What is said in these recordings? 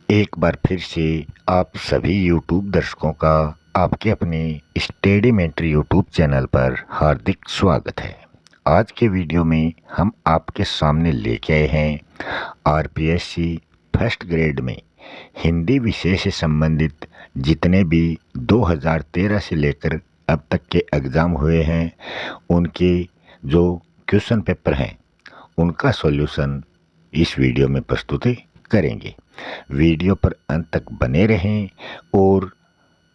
एक बार फिर से आप सभी YouTube दर्शकों का आपके अपने स्टडी मेंटर YouTube चैनल पर हार्दिक स्वागत है। आज के वीडियो में हम आपके सामने लेके आए हैं आरपीएससी फर्स्ट ग्रेड में हिंदी विषय से संबंधित जितने भी 2013 से लेकर अब तक के एग्ज़ाम हुए हैं उनके जो क्वेश्चन पेपर हैं उनका सॉल्यूशन इस वीडियो में प्रस्तुत करेंगे। वीडियो पर अंत तक बने रहें और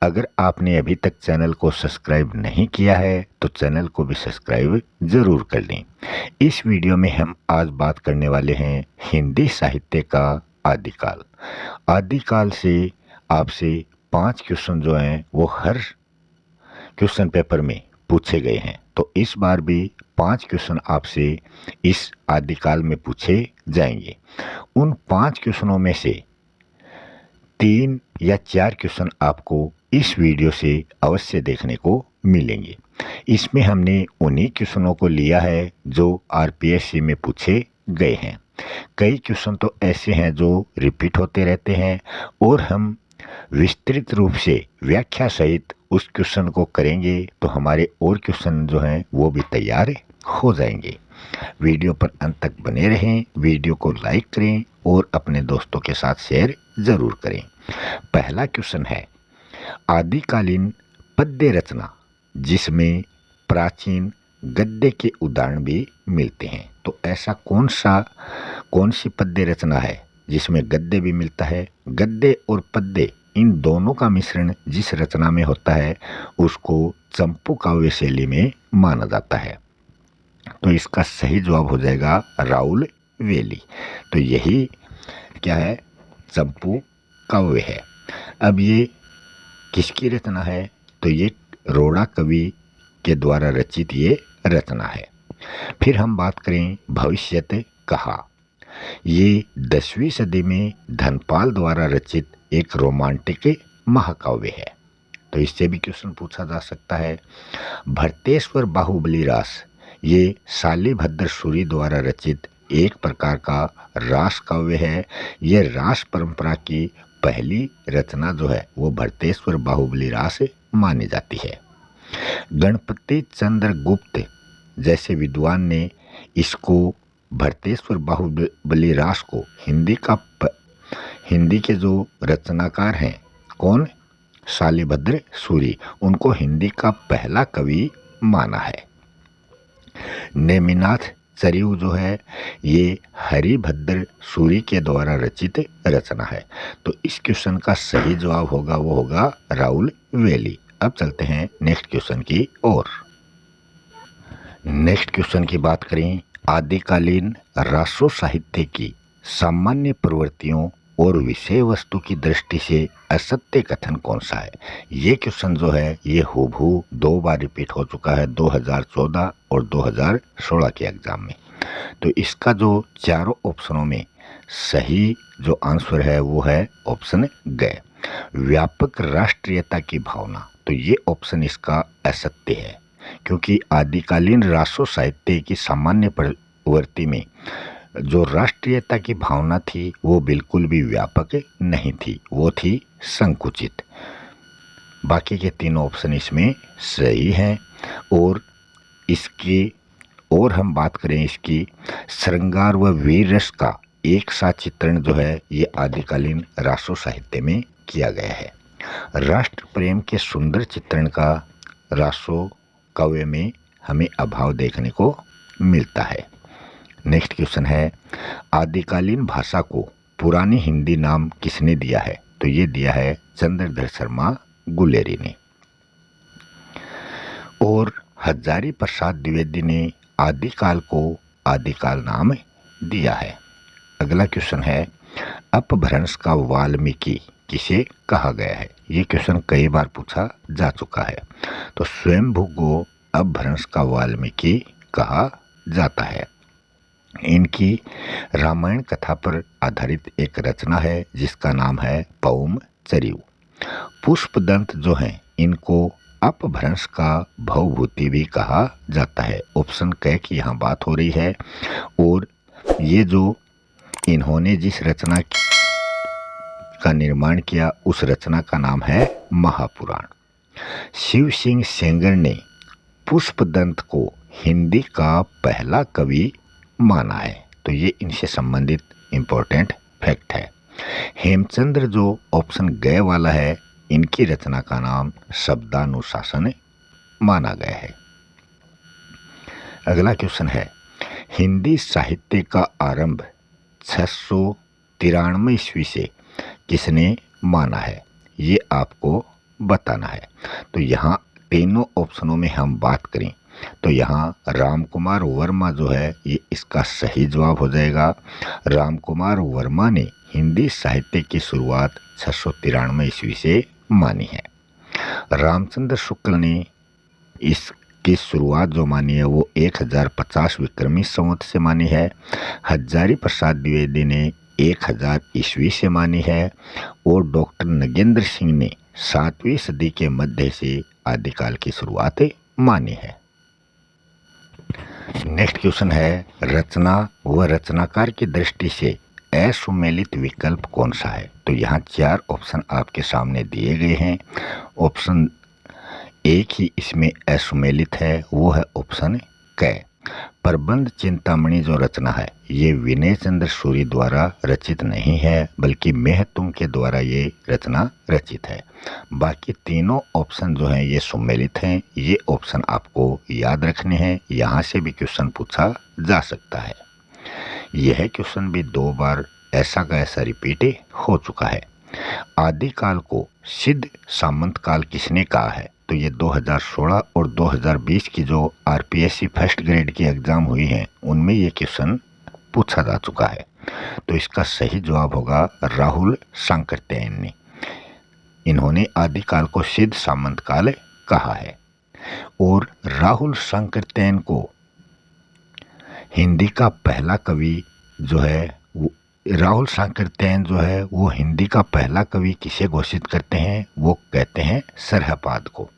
अगर आपने अभी तक चैनल को सब्सक्राइब नहीं किया है तो चैनल को भी सब्सक्राइब ज़रूर कर लें। इस वीडियो में हम आज बात करने वाले हैं हिंदी साहित्य का आदिकाल। आदिकाल से आपसे 5 क्वेश्चन जो हैं वो हर क्वेश्चन पेपर में पूछे गए हैं, तो इस बार भी 5 क्वेश्चन आपसे इस आदिकाल में पूछे जाएंगे। उन 5 क्वेश्चनों में से 3 या 4 क्वेश्चन आपको इस वीडियो से अवश्य देखने को मिलेंगे। इसमें हमने उन्हीं क्वेश्चनों को लिया है जो आरपीएससी में पूछे गए हैं। कई क्वेश्चन तो ऐसे हैं जो रिपीट होते रहते हैं और हम विस्तृत रूप से व्याख्या सहित उस क्वेश्चन को करेंगे तो हमारे और क्वेश्चन जो हैं वो भी तैयार हो जाएंगे। वीडियो पर अंत तक बने रहें, वीडियो को लाइक करें और अपने दोस्तों के साथ शेयर ज़रूर करें। पहला क्वेश्चन है आदिकालीन पद्य रचना जिसमें प्राचीन गद्य के उदाहरण भी मिलते हैं। तो ऐसा कौन सी पद्य रचना है जिसमें गद्य भी मिलता है? गद्य और पद्य इन दोनों का मिश्रण जिस रचना में होता है उसको चंपू काव्य शैली में माना जाता है। तो इसका सही जवाब हो जाएगा राउल वेली। तो यही क्या है? चंपू काव्य है। अब ये किसकी रचना है? तो ये रोड़ा कवि के द्वारा रचित ये रचना है। फिर हम बात करें भविष्यत कहा। ये 10वीं सदी में धनपाल द्वारा रचित एक रोमांटिक महाकाव्य है। तो इससे भी क्वेश्चन पूछा जा सकता है। भरतेश्वर बाहुबली रास ये शालिभद्र सूरी द्वारा रचित एक प्रकार का रास काव्य है। यह रास परंपरा की पहली रचना जो है वो भरतेश्वर बाहुबली रास मानी जाती है। गणपति चंद्र गुप्त जैसे विद्वान ने इसको भरतेश्वर बाहुबली रास को हिंदी के जो रचनाकार हैं कौन? शालिभद्र सूरी, उनको हिंदी का पहला कवि माना है। नेमिनाथ चरिऊ जो है ये हरिभद्र सूरी के द्वारा रचित रचना है। तो इस क्वेश्चन का सही जवाब होगा वो होगा राउल वेली। अब चलते हैं नेक्स्ट क्वेश्चन की ओर। नेक्स्ट क्वेश्चन की बात करें आदिकालीन रासो साहित्य की सामान्य प्रवृत्तियों और विषय वस्तु की दृष्टि से असत्य कथन कौन सा है? ये क्वेश्चन जो है ये हूबहू 2 बार रिपीट हो चुका है 2014 और 2016 के एग्जाम में। तो इसका जो चारों ऑप्शनों में सही जो आंसर है वो है ऑप्शन ग, व्यापक राष्ट्रीयता की भावना। तो ये ऑप्शन इसका असत्य है क्योंकि आदिकालीन रासो साहित्य की सामान्य प्रवृत्ति में जो राष्ट्रीयता की भावना थी वो बिल्कुल भी व्यापक नहीं थी, वो थी संकुचित। बाकी के 3 ऑप्शन इसमें सही हैं। और इसकी और हम बात करें इसकी श्रृंगार व वीर रस का एक साथ चित्रण जो है ये आदिकालीन रासो साहित्य में किया गया है। राष्ट्र प्रेम के सुंदर चित्रण का रासो काव्य में हमें अभाव देखने को मिलता है। नेक्स्ट क्वेश्चन है आदिकालीन भाषा को पुरानी हिंदी नाम किसने दिया है? तो ये दिया है चंद्रधर शर्मा गुलेरी ने। और हजारी प्रसाद द्विवेदी ने आदिकाल को आदिकाल नाम दिया है। अगला क्वेश्चन है अपभ्रंश का वाल्मीकि किसे कहा गया है? ये क्वेश्चन कई बार पूछा जा चुका है। तो स्वयंभू को अपभ्रंश का वाल्मीकि कहा जाता है। इनकी रामायण कथा पर आधारित एक रचना है जिसका नाम है पौम चरिऊ। पुष्पदंत जो हैं इनको अपभ्रंश का भवभूति भी कहा जाता है। ऑप्शन क की यहाँ बात हो रही है। और ये जो इन्होंने जिस रचना उसका निर्माण किया, उस रचना का नाम है महापुराण। शिव सिंह सेंगर ने पुष्पदंत को हिंदी का पहला कवि माना है। तो ये इनसे संबंधित इम्पोर्टेंट फैक्ट है। हेमचंद्र जो ऑप्शन गए वाला है, इनकी रचना का नाम शब्दानुशासन माना गया है। अगला क्वेश्चन है, हिंदी साहित्य का आरंभ 693 ईस्वी से किसने माना है, ये आपको बताना है। तो यहाँ तीनों ऑप्शनों में हम बात करें तो यहाँ राम कुमार वर्मा जो है ये इसका सही जवाब हो जाएगा। राम कुमार वर्मा ने हिंदी साहित्य की शुरुआत 693 ईस्वी से मानी है। रामचंद्र शुक्ल ने इसकी शुरुआत जो मानी है वो 1050 विक्रमी संवत से मानी है। हजारी प्रसाद द्विवेदी ने 1000 ईस्वी से मानी है और डॉक्टर नगेंद्र सिंह ने 7वीं सदी के मध्य से आदिकाल की शुरुआत मानी है। नेक्स्ट क्वेश्चन है, रचना व रचनाकार की दृष्टि से असुमेलित विकल्प कौन सा है। तो यहाँ 4 ऑप्शन आपके सामने दिए गए हैं। ऑप्शन एक ही इसमें असुमेलित है, वो है ऑप्शन क। प्रबंध चिंतामणि जो रचना है ये विनय चंद्र सूरी द्वारा रचित नहीं है, बल्कि मेहतुम के द्वारा ये रचना रचित है। बाकी तीनों ऑप्शन जो हैं ये सुमेलित हैं। ये ऑप्शन आपको याद रखने हैं, यहाँ से भी क्वेश्चन पूछा जा सकता है। यह क्वेश्चन भी 2 बार ऐसा का ऐसा रिपीट हो चुका है। आदिकाल को सिद्ध सामंत काल किसने कहा है। तो ये 2016 और 2020 की जो आरपीएससी फर्स्ट ग्रेड की एग्ज़ाम हुई हैं उनमें ये क्वेश्चन पूछा जा चुका है। तो इसका सही जवाब होगा राहुल सांकृत्यायन ने। इन्होंने आदिकाल को सिद्ध सामंत काल कहा है और राहुल सांकृत्यायन को हिंदी का पहला कवि जो है राहुल सांकृत्यायन जो है वो हिंदी का पहला कवि किसे घोषित करते हैं, वो कहते हैं सरहपाद को।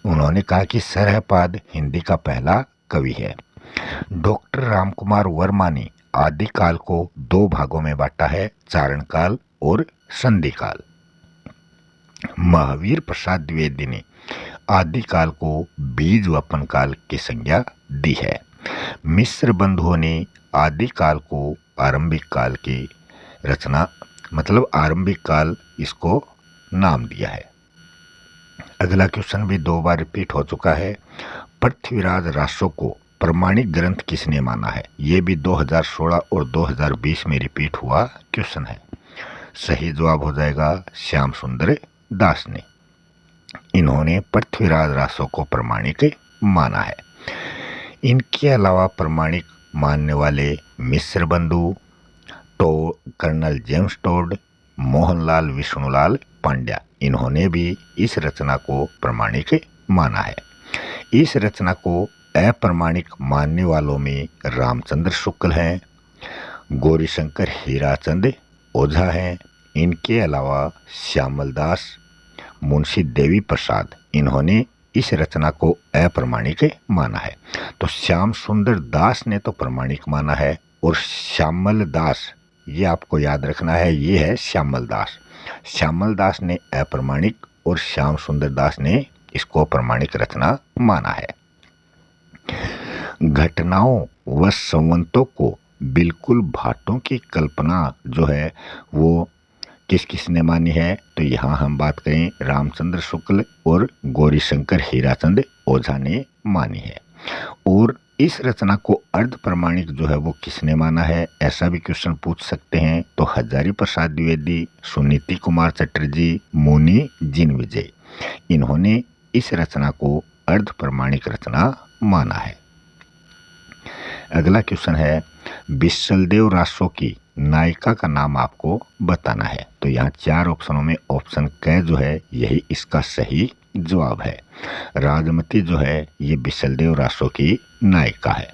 उन्होंने कहा कि सरहपाद हिंदी का पहला कवि है। डॉक्टर रामकुमार वर्मा ने आदिकाल को 2 भागों में बांटा है, चारण काल और संधि काल। महावीर प्रसाद द्विवेदी ने आदिकाल को बीज वपन काल की संज्ञा दी है। मिश्र बंधुओं ने आदिकाल को आरंभिक काल की रचना मतलब आरंभिक काल इसको नाम दिया है। अगला क्वेश्चन भी 2 बार रिपीट हो चुका है। पृथ्वीराज रासो को प्रमाणिक ग्रंथ किसने माना है। ये भी 2016 और 2020 में रिपीट हुआ क्वेश्चन है। सही जवाब हो जाएगा श्याम सुंदर दास ने। इन्होंने पृथ्वीराज रासो को प्रमाणिक माना है। इनके अलावा प्रमाणिक मानने वाले मिश्र बंधु, colonel James Tod, Mohanlal Vishnulal Pandya, इन्होंने भी इस रचना को प्रमाणिक माना है। इस रचना को अप्रमाणिक मानने वालों में रामचंद्र शुक्ल हैं, गौरीशंकर हीराचंद ओझा हैं। इनके अलावा श्यामल दास, मुंशी देवी प्रसाद, इन्होंने इस रचना को अप्रमाणिक माना है। तो श्याम सुंदर दास ने तो प्रमाणिक माना है और श्यामल दास, ये आपको याद रखना है, ये है श्यामल दास। श्यामल दास ने अप्रमाणिक और श्याम सुंदर दास ने इसको प्रमाणिक रचना माना है। घटनाओं व संवंतों को बिल्कुल भाटों की कल्पना जो है वो किस किसने मानी है। तो यहाँ हम बात करें रामचंद्र शुक्ल और गौरीशंकर हीराचंद ओझा ने मानी है। और इस रचना को अर्ध प्रमाणिक जो है वो किसने माना है, ऐसा भी क्वेश्चन पूछ सकते हैं। तो हजारी प्रसाद द्विवेदी, सुनीति कुमार चटर्जी, मुनि जिन विजय, इन्होंने इस रचना को अर्ध प्रमाणिक रचना माना है। अगला क्वेश्चन है, बिसलदेव रासो की नायिका का नाम आपको बताना है। तो यहाँ 4 ऑप्शनों में ऑप्शन क जो है यही इसका सही जवाब है। राजमती जो है ये बिसलदेव रासो की नायिका है।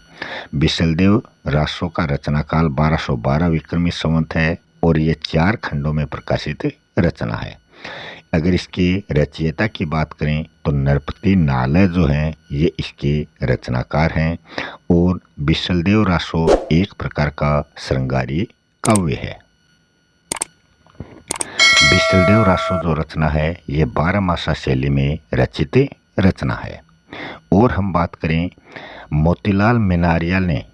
बिसलदेव रासो का रचनाकाल 1212 विक्रमी संवत है और ये 4 खंडों में प्रकाशित रचना है। अगर इसकी रचयिता की बात करें तो नरपति नालय जो हैं ये इसके रचनाकार हैं और बिसलदेव रासो एक प्रकार का श्रृंगारी काव्य है। बिसलदेव रासो जो रचना है ये 12 शैली में रचित रचना है। और हम बात करें मोतीलाल मेनारिया ने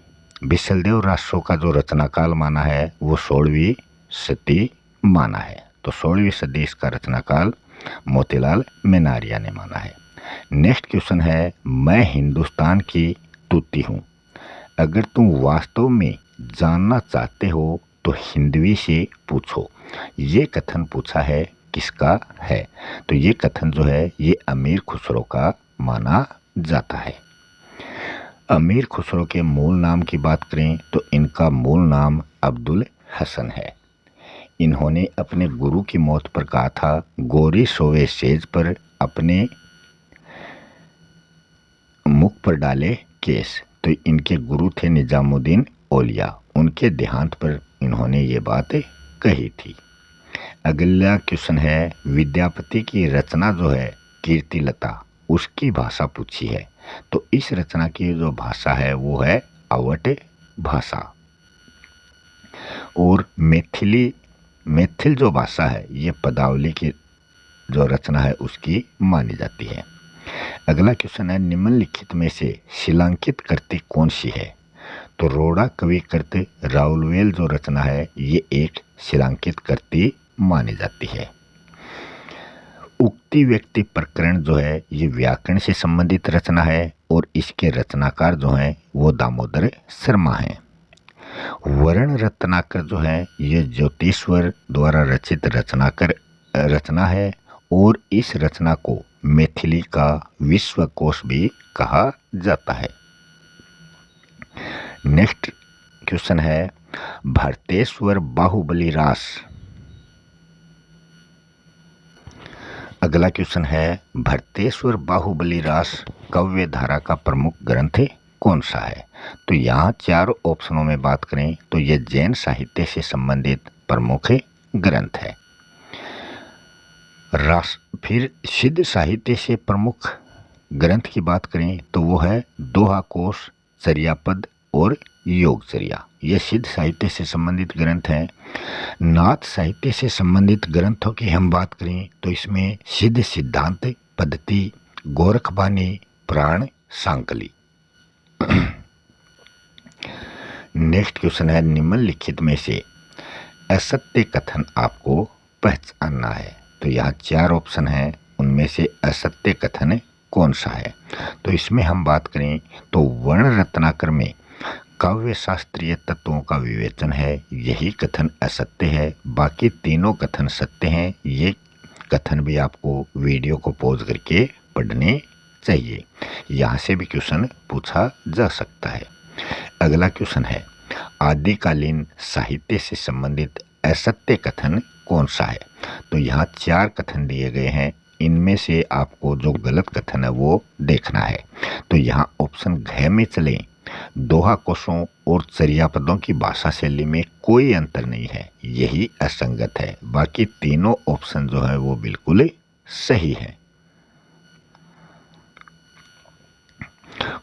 बिसलदेव रासो का जो रचना काल माना है वो 16वीं सदी माना है। तो 16वीं सदी इसका रचना काल मोतीलाल मेनारिया ने माना है। नेक्स्ट क्वेश्चन है, मैं हिंदुस्तान की तूती हूँ, अगर तुम वास्तव में जानना चाहते हो तो हिंदवी से पूछो। ये कथन पूछा है किसका है? तो ये कथन जो है ये अमीर खुसरो का माना जाता है। अमीर खुसरो के मूल नाम की बात करें तो इनका मूल नाम अब्दुल हसन है। इन्होंने अपने गुरु की मौत पर कहा था, गोरी सोवे सेज पर अपने मुख पर डाले केस। तो इनके गुरु थे निजामुद्दीन औलिया, उनके देहांत पर इन्होंने ये बात कही थी। अगला क्वेश्चन है, विद्यापति की रचना जो है कीर्तिलता, उसकी भाषा पूछी है। तो इस रचना की जो भाषा है वो है अवट भाषा। और मैथिल जो भाषा है ये पदावली की जो रचना है उसकी मानी जाती है। अगला क्वेश्चन है, निम्नलिखित में से शिलांकित कृति कौन सी है? तो रोड़ा कवि कृति राउलवेल जो रचना है ये एक शिलांकित कृति मानी जाती है। उक्ति व्यक्ति प्रकरण जो है ये व्याकरण से संबंधित रचना है और इसके रचनाकार जो हैं वो दामोदर शर्मा हैं। वर्ण रत्नाकर जो है ये ज्योतिश्वर द्वारा रचित रचना है और इस रचना को मैथिली का विश्वकोश भी कहा जाता है। नेक्स्ट क्वेश्चन है, भरतेश्वर बाहुबली रास। अगला क्वेश्चन है, भरतेश्वर बाहुबली रास काव्य धारा का प्रमुख ग्रंथ कौन सा है? तो यहाँ चारों ऑप्शनों में बात करें तो यह जैन साहित्य से संबंधित प्रमुख ग्रंथ है। फिर सिद्ध साहित्य से प्रमुख ग्रंथ की बात करें तो वो है दोहा कोश, चर्यापद और योगचर्या। ये सिद्ध साहित्य से संबंधित ग्रंथ हैं। नाथ साहित्य से संबंधित ग्रंथों की हम बात करें तो इसमें सिद्ध सिद्धांत पद्धति, गोरखबानी, प्राण, सांकली। नेक्स्ट क्वेश्चन है, निम्नलिखित में से असत्य कथन आपको पहचानना है। तो यहाँ चार ऑप्शन हैं, उनमें से असत्य कथन कौन सा है? तो इसमें हम बात करें तो वर्ण रत्नाकर में काव्य शास्त्रीय तत्वों का विवेचन है, यही कथन असत्य है। बाकी तीनों कथन सत्य हैं। ये कथन भी आपको वीडियो को पॉज करके पढ़ने चाहिए, यहाँ से भी क्वेश्चन पूछा जा सकता है। अगला क्वेश्चन है, आदिकालीन साहित्य से संबंधित असत्य कथन कौन सा है? तो यहाँ चार कथन दिए गए हैं, इनमें से आपको जो गलत कथन है वो देखना है। तो यहाँ ऑप्शन घ में चलें, दोहा कोशों और चर्यापदों की भाषा शैली में कोई अंतर नहीं है, यही असंगत है। बाकी तीनों ऑप्शन जो है वो बिल्कुल सही है।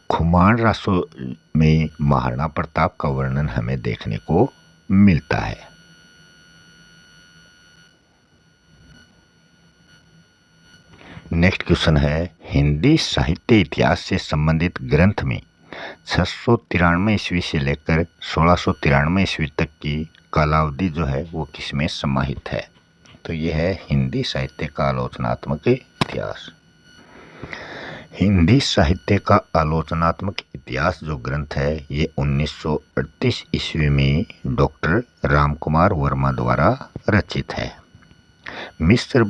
खुमान रासो में महाराणा प्रताप का वर्णन हमें देखने को मिलता है। नेक्स्ट क्वेश्चन है, हिंदी साहित्य इतिहास से संबंधित ग्रंथ में 693 ईस्वी से लेकर 1693 ईस्वी तक की कालावधि जो है वो किसमें समाहित है? तो ये है हिंदी साहित्य का आलोचनात्मक इतिहास। हिंदी साहित्य का आलोचनात्मक इतिहास जो ग्रंथ है ये 1938 ईस्वी में डॉक्टर रामकुमार वर्मा द्वारा रचित है। मिस्र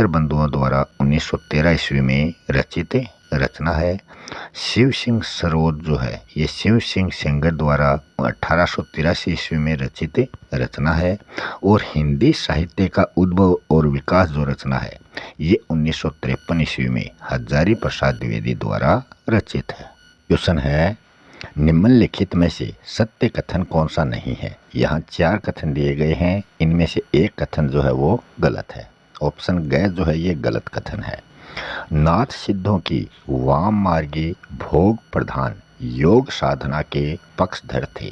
बंधुओं द्वारा 1913 ईस्वी में रचित रचना है। शिव सिंह सरोद जो है ये शिव सिंह सेंगर द्वारा 1883 ईस्वी में रचित रचना है। और हिंदी साहित्य का उद्भव और विकास जो रचना है ये 1953 ईस्वी में हजारी प्रसाद द्विवेदी द्वारा रचित है। क्वेश्चन है, निम्नलिखित में से सत्य कथन कौन सा नहीं है? यहाँ चार कथन दिए गए हैं, इनमें से एक कथन जो है वो गलत है। ऑप्शन ग जो है ये गलत कथन है। नाथ सिद्धों की वाम मार्गी भोग प्रधान योग साधना के पक्षधर थे।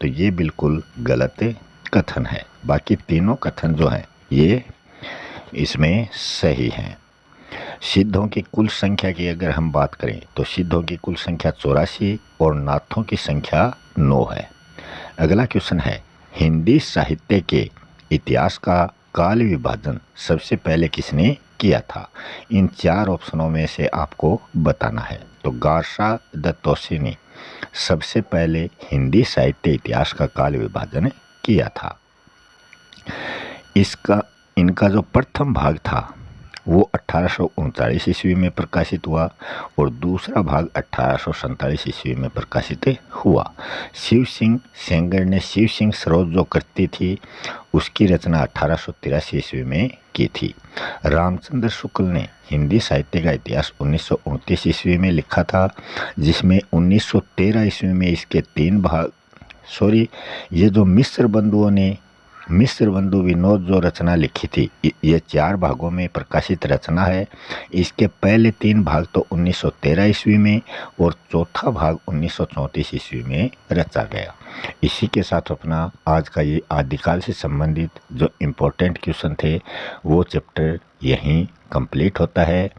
तो ये बिल्कुल गलत कथन है। बाकी तीनों कथन जो हैं ये इसमें सही हैं। सिद्धों की कुल संख्या की अगर हम बात करें तो सिद्धों की कुल संख्या 84 और नाथों की संख्या 9 है। अगला क्वेश्चन है, हिंदी साहित्य के इतिहास का काल विभाजन सबसे पहले किसने किया था? इन 4 ऑप्शनों में से आपको बताना है। तो गार्सा दत्तोसी ने सबसे पहले हिंदी साहित्य इतिहास का काल विभाजन किया था। इनका जो प्रथम भाग था वो 1839 ईस्वी में प्रकाशित हुआ और दूसरा भाग 1847 ईस्वी में प्रकाशित हुआ। शिव सिंह सेंगर ने शिव सिंह सरोज जो कृति थी उसकी रचना 1883 ईस्वी में की थी। रामचंद्र शुक्ल ने हिंदी साहित्य का इतिहास 1929 ईस्वी में लिखा था, जिसमें 1913 ईस्वी में इसके 3 भाग ये जो मिस्र बंधु विनोद जो रचना लिखी थी ये 4 भागों में प्रकाशित रचना है। इसके पहले 3 भाग तो 1913 ईस्वी में और चौथा भाग 1934 ईस्वी में रचा गया। इसी के साथ अपना आज का ये आदिकाल से संबंधित जो इम्पोर्टेंट क्वेश्चन थे वो चैप्टर यहीं कंप्लीट होता है।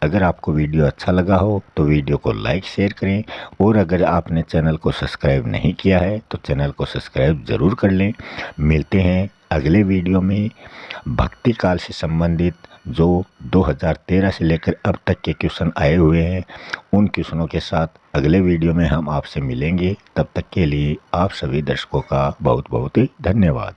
अगर आपको वीडियो अच्छा लगा हो तो वीडियो को लाइक शेयर करें और अगर आपने चैनल को सब्सक्राइब नहीं किया है तो चैनल को सब्सक्राइब ज़रूर कर लें। मिलते हैं अगले वीडियो में भक्ति काल से संबंधित जो 2013 से लेकर अब तक के क्वेश्चन आए हुए हैं उन क्वेश्चनों के साथ अगले वीडियो में हम आपसे मिलेंगे। तब तक के लिए आप सभी दर्शकों का बहुत बहुत धन्यवाद।